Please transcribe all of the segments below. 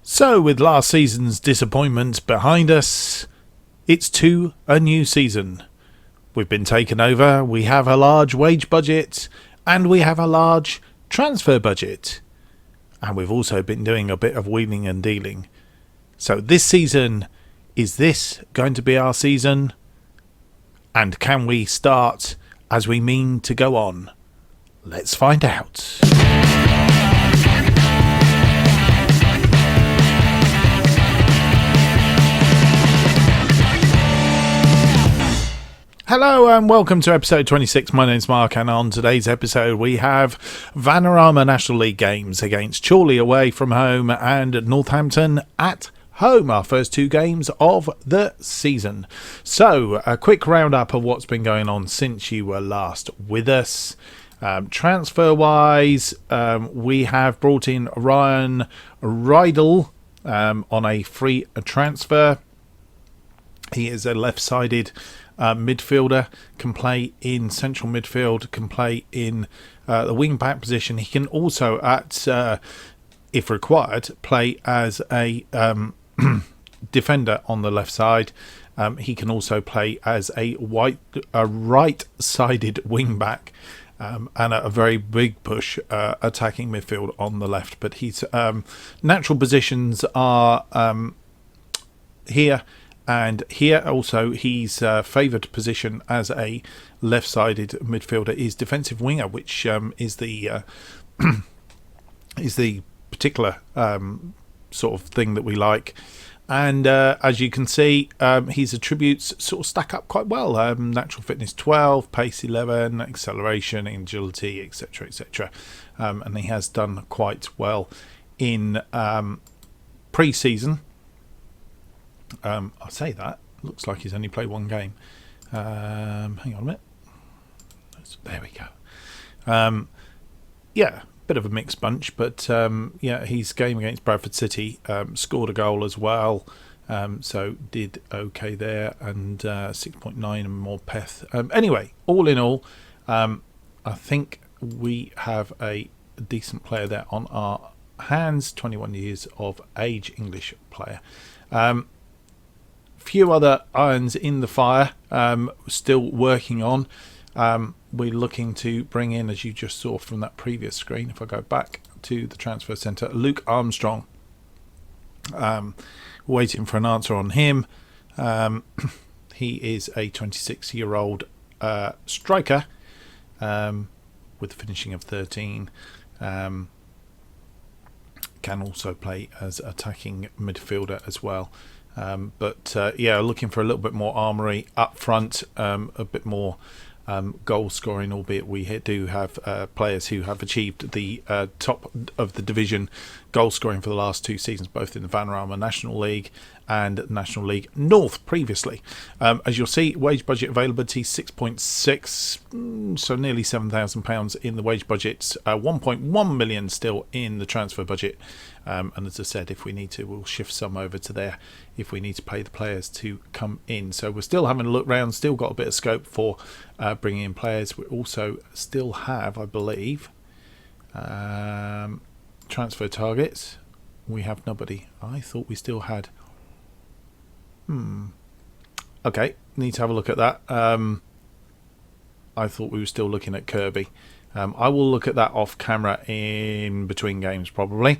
So, with last season's disappointment behind us, it's to a new season. We've been taken over, we have a large wage budget, and we have a large transfer budget. And we've also been doing a bit of wheeling and dealing. So this season, is this going to be our season? And can we start as we mean to go on? Let's find out. Hello and welcome to episode 26. My name's Mark, and on today's episode we have Vanarama National League games against Chorley away from home and Northampton at home, our first two games of the season. So, a quick roundup of what's been going on since you were last with us. Transfer-wise, we have brought in Ryan Rydell on a free transfer. He is a left-sided midfielder, can play in central midfield, can play in the wing-back position. He can also, if required, play as a defender on the left side. He can also play as a right-sided wing-back and a very big push attacking midfield on the left. But his natural positions are here and here. Also, his favoured position as a left-sided midfielder is defensive winger, which is the particular sort of thing that we like. And as you can see, his attributes sort of stack up quite well. Natural fitness 12, pace 11, acceleration, agility, etc., etc. And he has done quite well in pre-season. I'll say that. Looks like he's only played one game. Hang on a minute. There we go. Yeah, bit of a mixed bunch, but yeah, his game against Bradford City scored a goal as well. So did okay there, and 6.9 and more peth. Anyway, all in all, I think we have a decent player there on our hands. 21 years of age, English player. Few other irons in the fire, still working on. We're looking to bring in, as you just saw from that previous screen, if I go back to the transfer centre, Luke Armstrong. Waiting for an answer on him. He is a 26-year-old striker with a finishing of 13. Can also play as attacking midfielder as well. But yeah, looking for a little bit more armoury up front, a bit more goal scoring, albeit we do have players who have achieved the top of the division goal scoring for the last two seasons, both in the Vanarama National League and National League North previously. As you'll see, wage budget availability 6.6, so nearly £7,000 in the wage budget, 1.1 million still in the transfer budget. And as I said, if we need to, we'll shift some over to there if we need to pay the players to come in. So we're still having a look round, still got a bit of scope for bringing in players. We also still have, I believe, transfer targets. We have nobody. I thought we still had. Okay, need to have a look at that. I thought we were still looking at Kirby. I will look at that off camera in between games probably.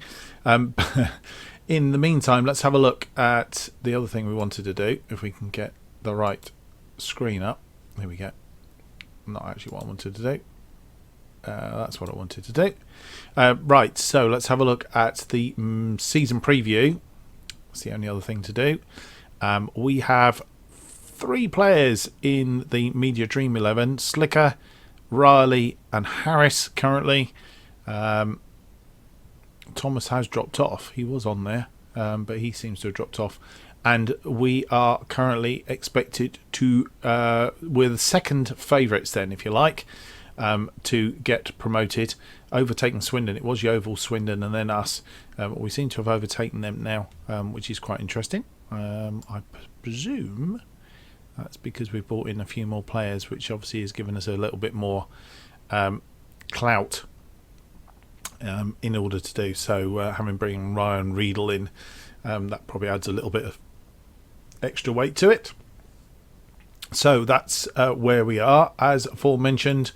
In the meantime, let's have a look at the other thing we wanted to do. If we can get the right screen up. There we go. Not actually what I wanted to do. That's what I wanted to do. Right, so let's have a look at the season preview. That's the only other thing to do. We have three players in the Media Dream 11. Slicker, Riley and Harris currently. Thomas has dropped off. He was on there, but he seems to have dropped off. And we are currently expected to, we're the second favourites then, if you like, to get promoted, overtaking Swindon. It was Yeovil, Swindon and then us. We seem to have overtaken them now, which is quite interesting. I presume that's because we've brought in a few more players, which obviously has given us a little bit more clout in order to do so. Having bringing Ryan Riedel in, that probably adds a little bit of extra weight to it. So that's where we are. As aforementioned,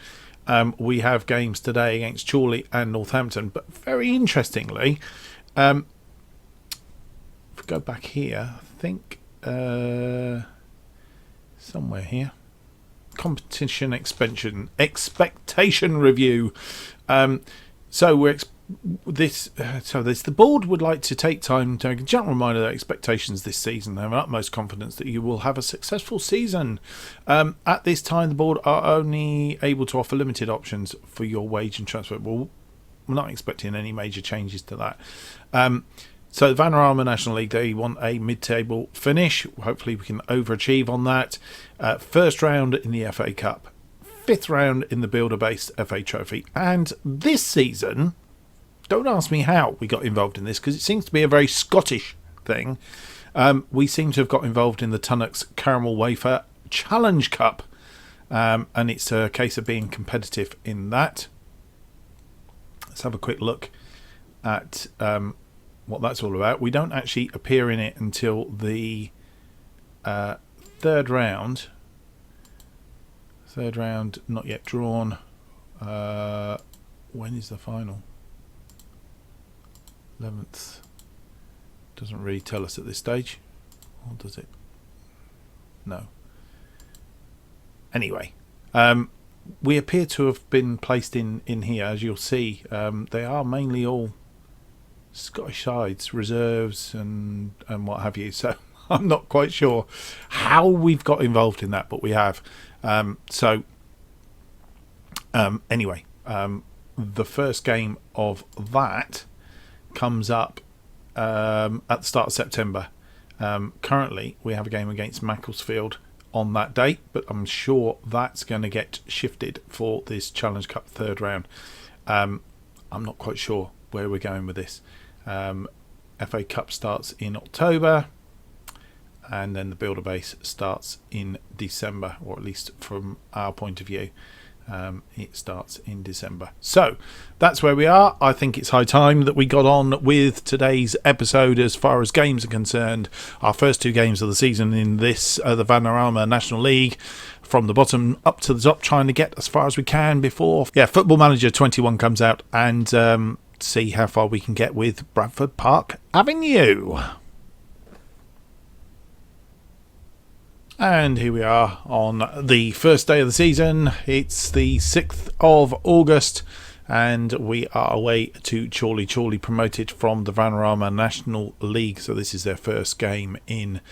we have games today against Chorley and Northampton, but very interestingly, if we go back here, I think somewhere here, competition expectation review. So the board would like to take time to make a gentle reminder of their expectations this season. They have utmost confidence that you will have a successful season. At this time, the board are only able to offer limited options for your wage and transfer. Well, we're not expecting any major changes to that. So the Vanarama National League, they want a mid-table finish. Hopefully we can overachieve on that. First round in the FA Cup. 5th round in the builder-based FA Trophy. And this season, don't ask me how we got involved in this, because it seems to be a very Scottish thing. We seem to have got involved in the Tunnocks Caramel Wafer Challenge Cup. And it's a case of being competitive in that. Let's have a quick look at what that's all about. We don't actually appear in it until the third round. Third round, not yet drawn. When is the final? 11th. Doesn't really tell us at this stage. Or does it? No. Anyway, we appear to have been placed in here, as you'll see. They are mainly all Scottish sides, reserves and what have you. So I'm not quite sure how we've got involved in that, but we have. Anyway, the first game of that comes up at the start of September. Currently, we have a game against Macclesfield on that date, but I'm sure that's going to get shifted for this Challenge Cup third round. I'm not quite sure where we're going with this. FA Cup starts in October, and then the Builder Base starts in December, or at least from our point of view, it starts in December. So that's where we are. I think it's high time that we got on with today's episode as far as games are concerned. Our first 2 games of the season in this, the Vanarama National League, from the bottom up to the top, trying to get as far as we can before Football Manager 21 comes out, and see how far we can get with Bradford Park Avenue. And here we are on the first day of the season. It's the 6th of August, and we are away to Chorley. Chorley promoted from the Vanarama National League, so this is their first game in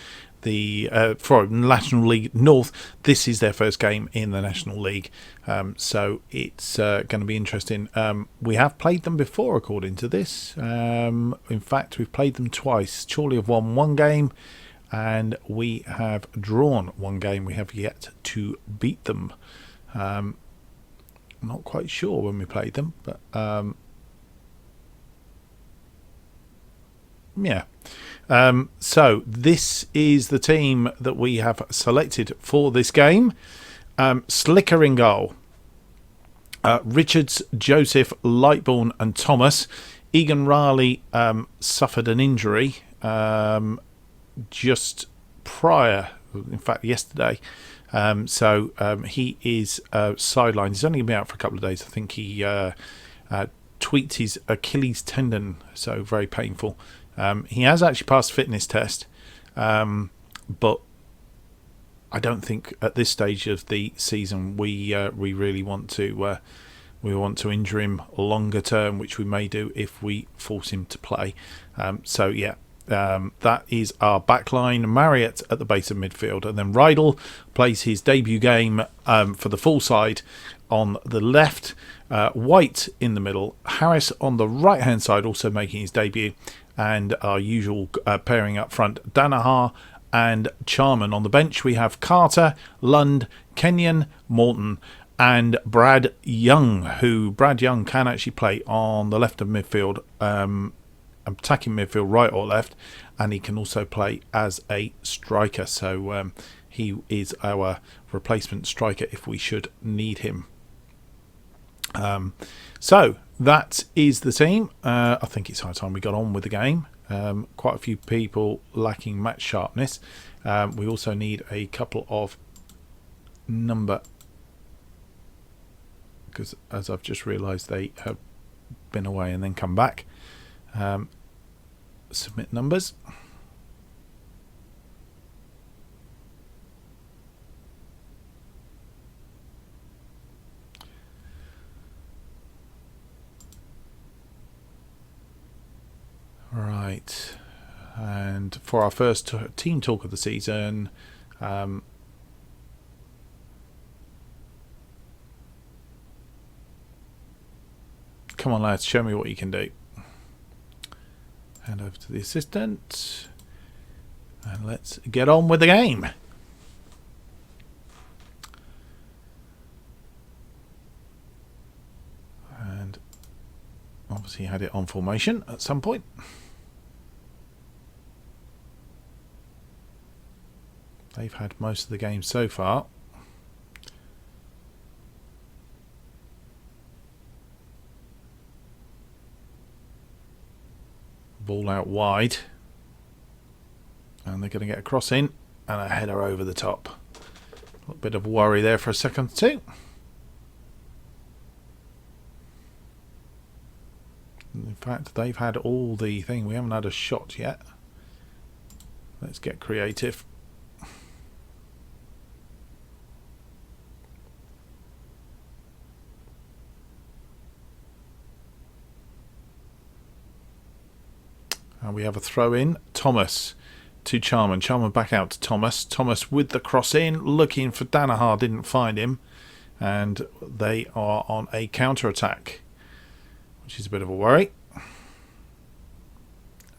the for National League North. This is their first game in the National League, so it's going to be interesting. We have played them before, according to this. In fact, we've played them twice. Chorley have won 1 game, and we have drawn 1 game. We have yet to beat them. I'm not quite sure when we played them, but yeah. So this is the team that we have selected for this game. Slicker in goal. Richards, Joseph, Lightbourne and Thomas. Egan Raleigh suffered an injury just prior, in fact yesterday. So he is sidelined. He's only going to be out for a couple of days. I think he tweaked his Achilles tendon, so very painful. He has actually passed the fitness test, but I don't think at this stage of the season we really want to injure him longer term, which we may do if we force him to play. That is our backline. Marriott at the base of midfield, and then Rydell plays his debut game for the full side on the left. White in the middle. Harris on the right hand side, also making his debut. And our usual pairing up front, Danaher and Charman. On the bench, we have Carter, Lund, Kenyon, Morton, and Brad Young, who Brad Young can actually play on the left of midfield, attacking midfield, right or left, and he can also play as a striker. So he is our replacement striker if we should need him. So that is the team. I think it's high time we got on with the game. Quite a few people lacking match sharpness. We also need a couple of number, because as I've just realised they have been away and then come back. Submit numbers. Right, and for our first team talk of the season, come on lads, show me what you can do. Hand over to the assistant and let's get on with the game. And obviously had it on formation at some point. They've had most of the game so far. Ball out wide. And they're going to get a cross in and a header over the top. A little bit of worry there for a second or two. In fact, they've had all the thing. We haven't had a shot yet. Let's get creative. And we have a throw in. Thomas to Charman. Charman back out to Thomas. Thomas with the cross in, looking for Danaher, didn't find him. And they are on a counter attack, which is a bit of a worry.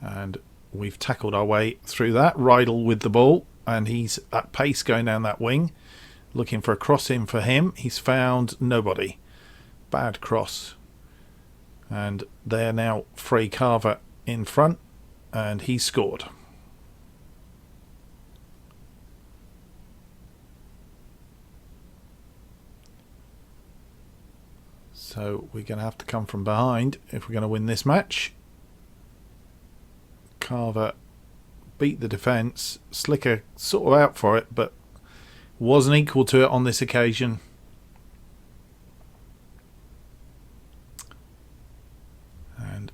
And we've tackled our way through that. Rydell with the ball, and he's at pace going down that wing, looking for a cross in for him. He's found nobody. Bad cross. And they're now free. Carver in front, and he scored. So we're going to have to come from behind if we're going to win this match. Carver beat the defence. Slicker sort of out for it, but wasn't equal to it on this occasion. And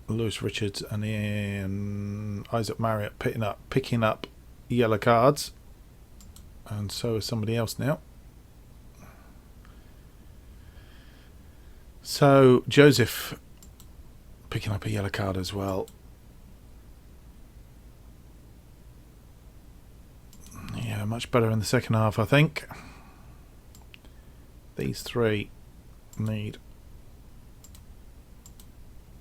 Lewis Richards and Isaac Marriott picking up yellow cards, and so is somebody else now. So Joseph picking up a yellow card as well. Yeah, much better in the second half, I think. These three need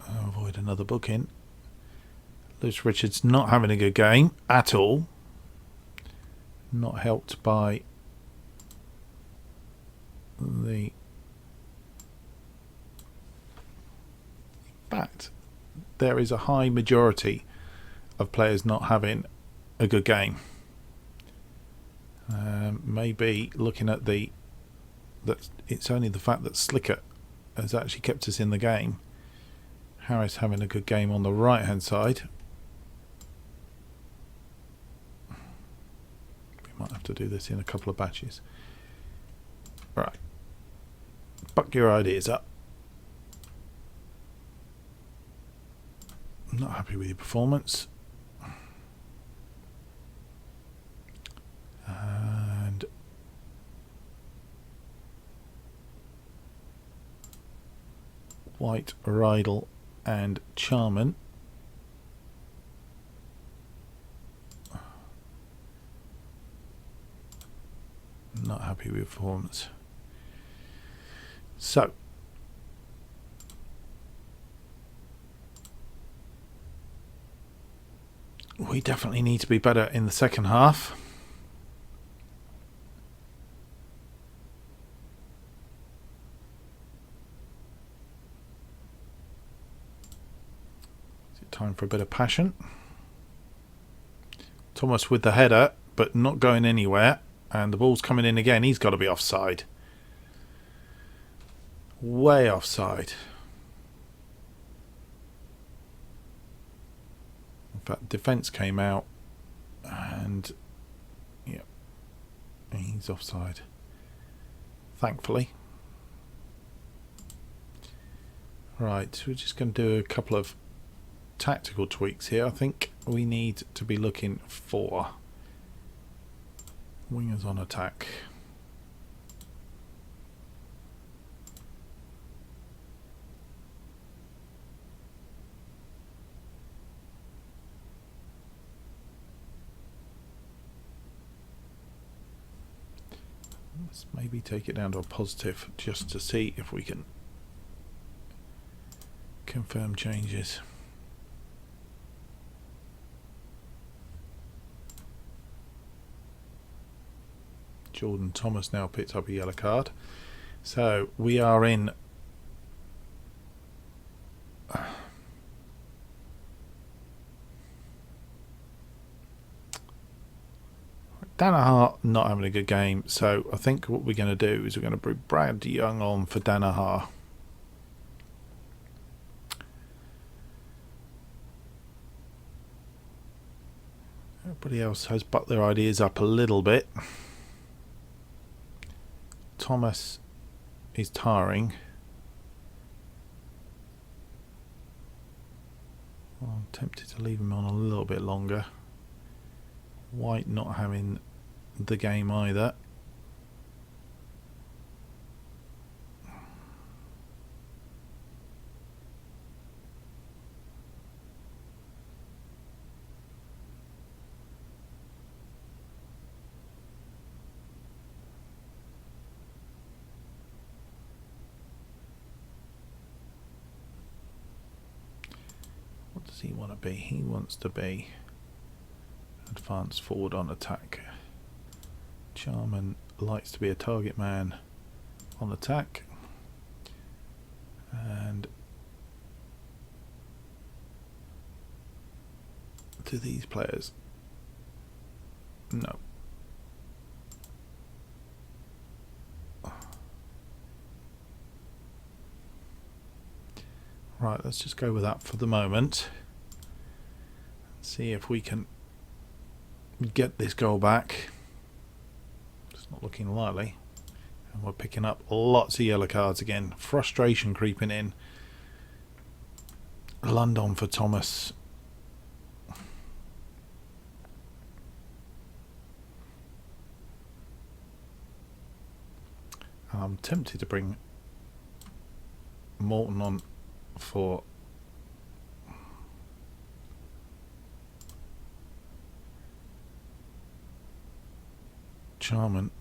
avoid another booking. Lewis Richards not having a good game at all. Not helped by the fact there is a high majority of players not having a good game. Maybe looking at that it's only the fact that Slicker has actually kept us in the game. Harris having a good game on the right hand side. We might have to do this in a couple of batches. Right, buck your ideas up. I'm not happy with your performance. And White, Rydell and Charman. Not happy with your performance. So we definitely need to be better in the second half. Is it time for a bit of passion? Thomas with the header, but not going anywhere. And the ball's coming in again. He's got to be offside. way offside. In fact, defence came out and yeah, he's offside, thankfully. Right, we're just going to do a couple of tactical tweaks here. I think we need to be looking for wingers on attack. Let's maybe take it down to a positive just to see if we can confirm changes. Jordan Thomas now picked up a yellow card. So we are in Danaher not having a good game, so I think what we're going to do is we're going to bring Brad Young on for Danaher. Everybody else has bucked their ideas up a little bit. Thomas is tiring. Well, I'm tempted to leave him on a little bit longer. White not having the game either. What does he want to be? He wants to be advance forward on attack. Charman likes to be a target man on attack, and to these players, no. Right, let's just go with that for the moment. See if we can get this goal back. It's not looking likely, and we're picking up lots of yellow cards again. Frustration creeping in. London for Thomas. I'm tempted to bring Morton on for Charman.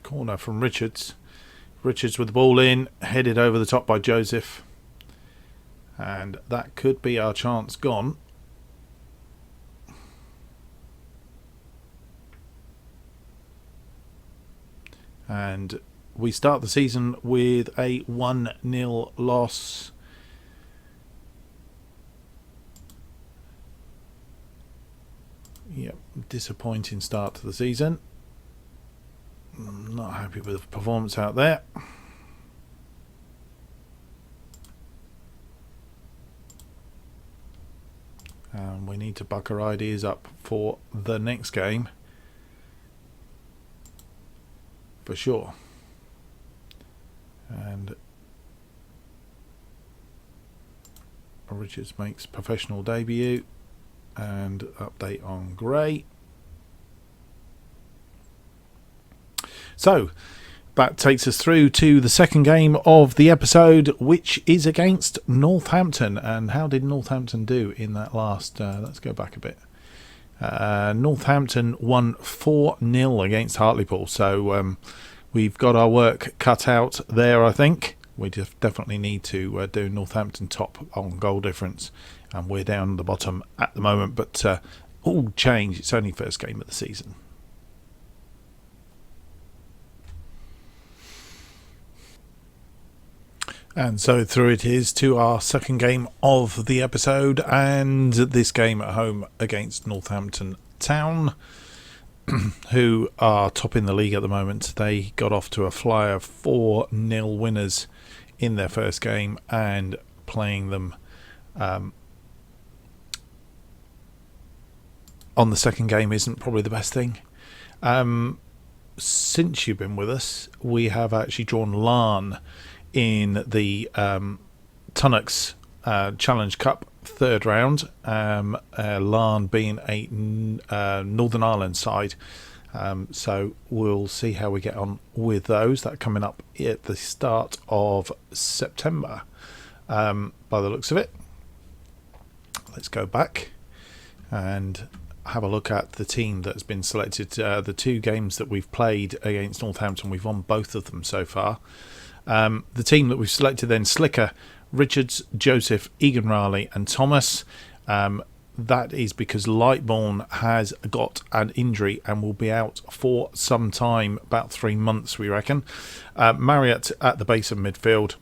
Corner from Richards. Richards with the ball in, headed over the top by Joseph, and that could be our chance gone. And we start the season with a 1-0 loss. Yep, disappointing start to the season. I'm not happy with the performance out there. And we need to buck our ideas up for the next game, for sure. And Richards makes professional debut, and update on Gray. So that takes us through to the second game of the episode, which is against Northampton. And how did Northampton do in that last? Let's go back a bit. Northampton won 4-0 against Hartlepool. So we've got our work cut out there, I think. We definitely need to do Northampton top on goal difference. And we're down the bottom at the moment. But all change. It's only first game of the season. And so through it is to our second game of the episode, and this game at home against Northampton Town, who are top in the league at the moment. They got off to a flyer, 4-0 winners in their first game, and playing them on the second game isn't probably the best thing. Since you've been with us, we have actually drawn Larne in the Tunnocks Challenge Cup third round, Larne being a Northern Ireland side, so we'll see how we get on with those. That coming up at the start of September, by the looks of it. Let's go back and have a look at the team that's been selected. The two games that we've played against Northampton, we've won both of them so far. The team that we've selected then: Slicker, Richards, Joseph, Egan Riley and Thomas. That is because Lightbourne has got an injury and will be out for some time, about 3 months we reckon. Marriott at the base of midfield,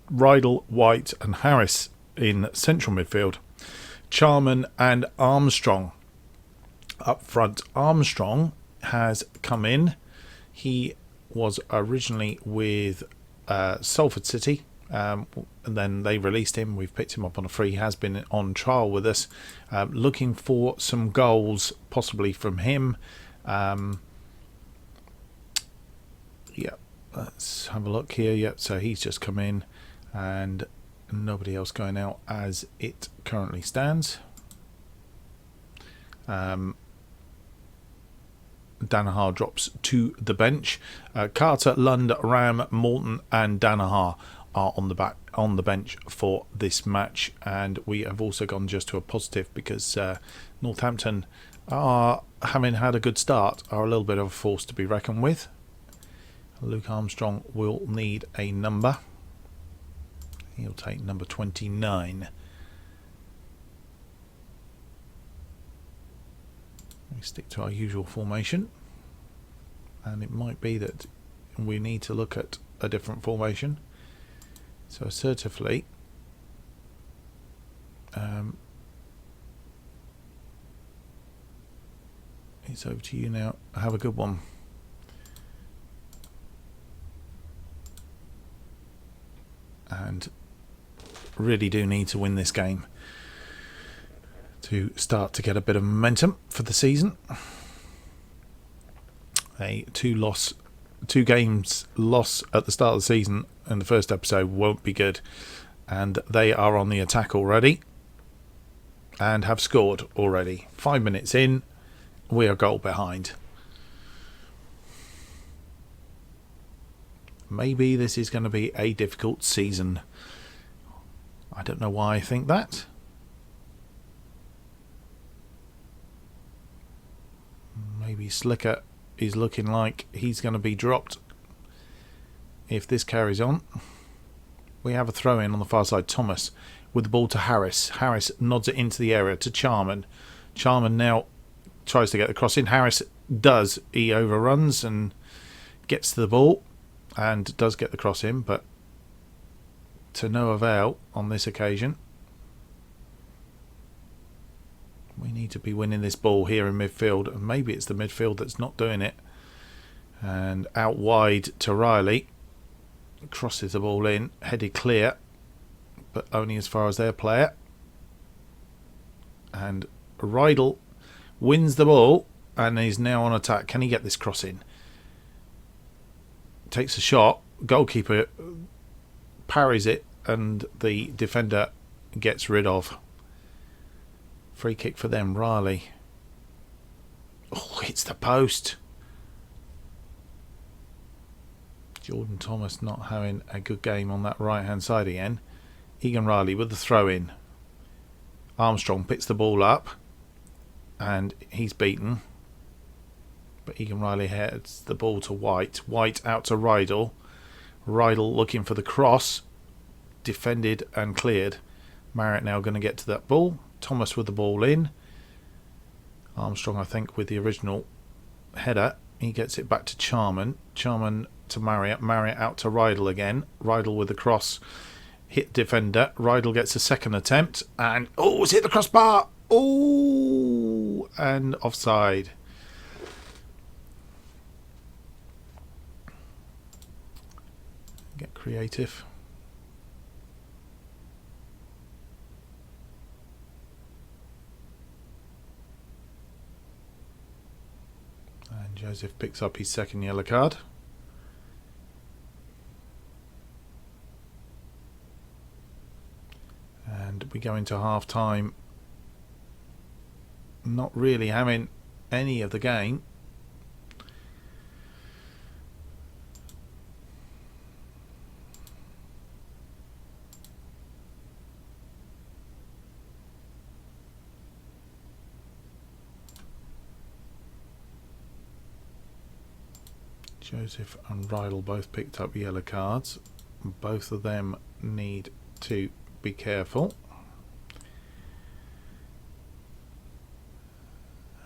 Rydell, White and Harris in central midfield, Charman and Armstrong up front. Armstrong has come in. He was originally with Salford City, and then they released him. We've picked him up on a free. He has been on trial with us, looking for some goals possibly from him. Let's have a look here. So he's just come in and nobody else going out as it currently stands. Danaher drops to the bench. Carter, Lund, Ram, Morton and Danaher are on the bench for this match, and we have also gone just to a positive because Northampton are, having had a good start, are a little bit of a force to be reckoned with. Luke Armstrong will need a number. He'll take number 29. We stick to our usual formation, and it might be that we need to look at a different formation. So assertively, it's over to you now. Have a good one. And really do need to win this game to start to get a bit of momentum for the season. A two games loss at the start of the season in the first episode won't be good, and they are on the attack already and have scored already. 5 minutes in, we are a goal behind. Maybe this is going to be a difficult season. I don't know why I think that. Maybe Slicker is looking like he's going to be dropped if this carries on. We have a throw in on the far side. Thomas with the ball to Harris. Harris nods it into the area to Charman. Charman now tries to get the cross in. Harris does. He overruns and gets to the ball and does get the cross in, but to no avail on this occasion. We need to be winning this ball here in midfield, and maybe it's the midfield that's not doing it. And out wide to Riley. Crosses the ball in, headed clear, but only as far as their player. And Rydell wins the ball and is now on attack. Can he get this cross in? Takes a shot. Goalkeeper parries it, and the defender gets rid of. Free kick for them. Riley. Oh, hits the post. Jordan Thomas not having a good game on that right hand side again. Egan Riley with the throw in. Armstrong picks the ball up and he's beaten. But Egan Riley heads the ball to White. White out to Rydell. Rydell looking for the cross. Defended and cleared. Marriott now going to get to that ball. Thomas with the ball in. Armstrong, I think, with the original header. He gets it back to Charman. Charman to Marriott. Marriott out to Rydell again. Rydell with the cross. Hit defender. Rydell gets a second attempt. And, oh, it's hit the crossbar. Oh, and offside. Get creative. And Joseph picks up his second yellow card. And we go into half time not really having any of the game. Joseph and Rydell both picked up yellow cards. Both of them need to be careful.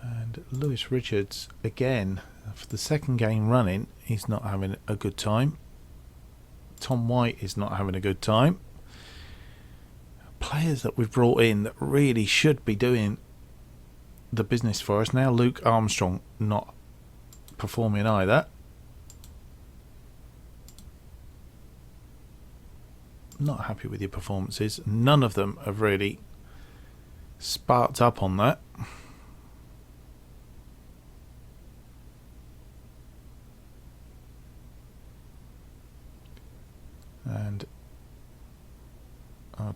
And Lewis Richards, again, for the second game running, he's not having a good time. Tom White is not having a good time. Players that we've brought in that really should be doing the business for us. Now Luke Armstrong not performing either. Not happy with your performances. None of them have really sparked up on that. And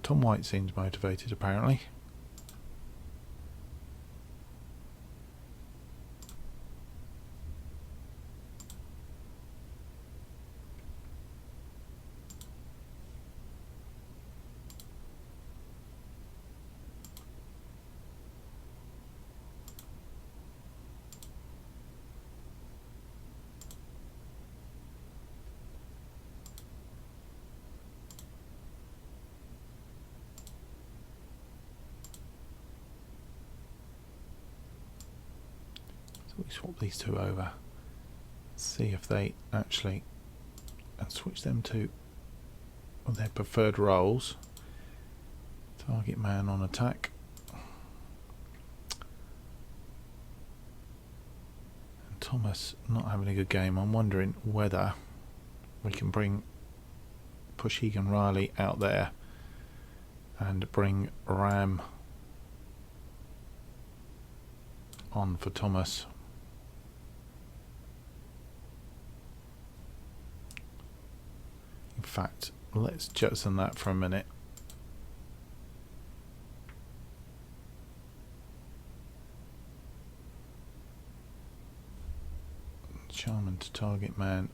Tom White seems motivated apparently. We swap these two over, see if they actually, and switch them to their preferred roles. Target man on attack. And Thomas not having a good game. I'm wondering whether we can push Egan Riley out there and bring Ram on for Thomas. In fact, let's jettison that for a minute. Charman to target man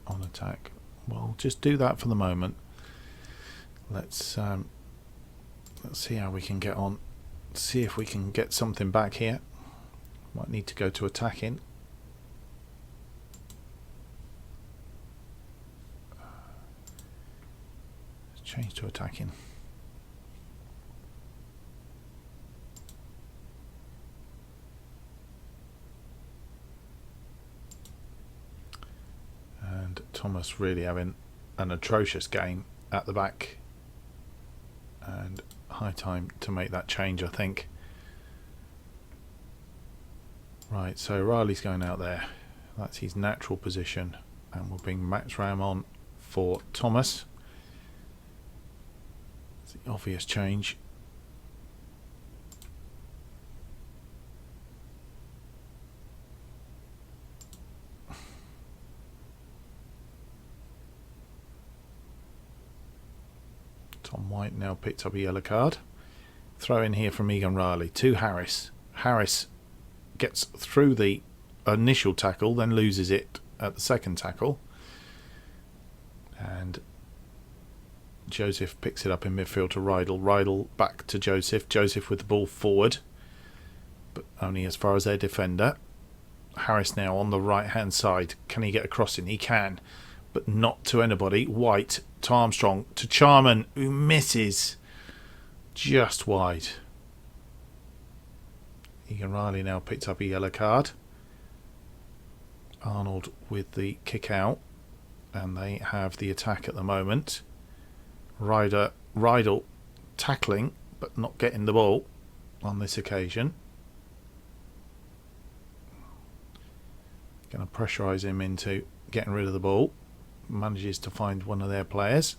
on attack. Well, just do that for the moment. Let's see how we can get on. See if we can get something back here. Might need to go to attacking. Change to attacking. And Thomas really having an atrocious game at the back. And high time to make that change, I think. Right, so Riley's going out there. That's his natural position. And we'll bring Max Ram on for Thomas. The obvious change. Tom White now picked up a yellow card. Throw in here from Egan Riley to Harris. Harris gets through the initial tackle, then loses it at the second tackle. And Joseph picks it up in midfield to Rydell. Rydell back to Joseph. Joseph with the ball forward, but only as far as their defender. Harris now on the right hand side. Can he get a crossing? He can, but not to anybody. White to Armstrong to Charman, who misses just wide. Egan Riley now picked up a yellow card. Arnold with the kick out. and they have the attack at the moment. Rydell tackling but not getting the ball on this occasion. Going to pressurise him into getting rid of the ball. Manages to find one of their players.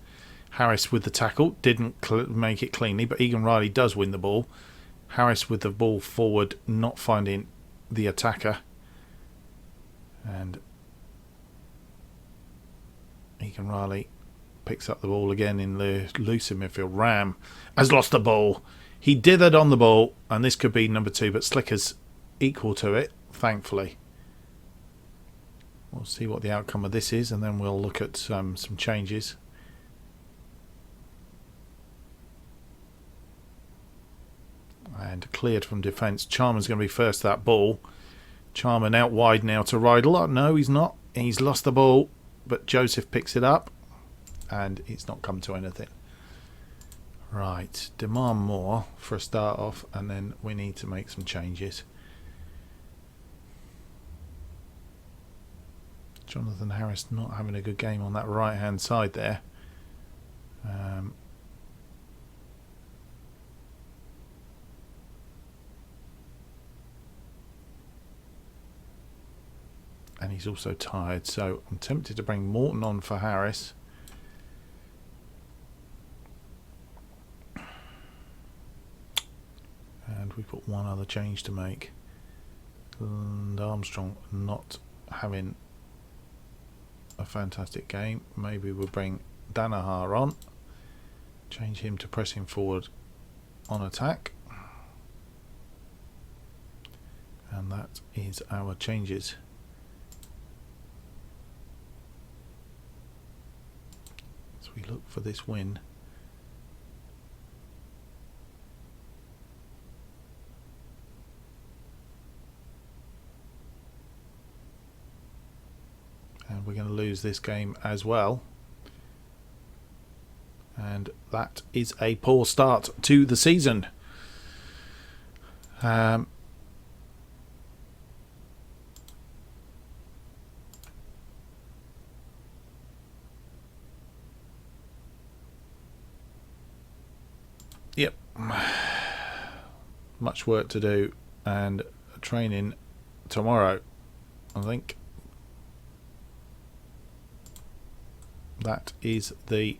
Harris with the tackle, didn't make it cleanly, but Egan Riley does win the ball. Harris with the ball forward, not finding the attacker. And Egan Riley picks up the ball again in the loose in midfield. Ram has lost the ball. He dithered on the ball, and this could be number 2, but Slicker's equal to it, thankfully. We'll see what the outcome of this is, and then we'll look at some changes. And cleared from defence. Charman's going to be first to that ball. Charman out wide now to Rydell. Oh, no, he's not. He's lost the ball, but Joseph picks it up, and it's not come to anything. Right, demand more for a start off, and then we need to make some changes. Jonathan Harris not having a good game on that right hand side there. And he's also tired, so I'm tempted to bring Morton on for Harris. And we've got one other change to make. And Armstrong not having a fantastic game. Maybe we'll bring Danaher on. Change him to pressing forward on attack. And that is our changes. As we look for this win. And we're going to lose this game as well. And that is a poor start to the season. Yep. Much work to do, and training tomorrow, I think. That is the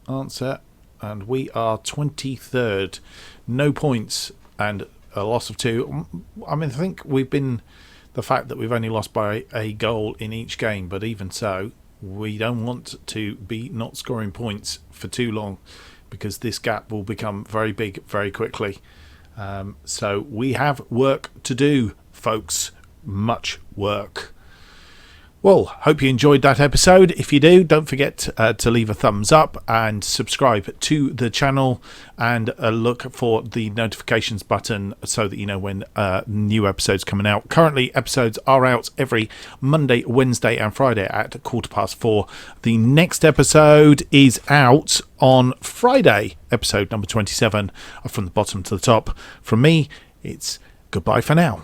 answer, and we are 23rd, no points and a loss of 2. I mean, I think we've been the fact that we've only lost by a goal in each game, but even so, we don't want to be not scoring points for too long, because this gap will become very big very quickly. So we have work to do, folks, much work. Well, hope you enjoyed that episode. If you do, don't forget to leave a thumbs up and subscribe to the channel, and look for the notifications button so that you know when new episodes coming out. Currently, episodes are out every Monday, Wednesday and Friday at 4:15. The next episode is out on Friday, episode number 27, from the bottom to the top. From me, it's goodbye for now.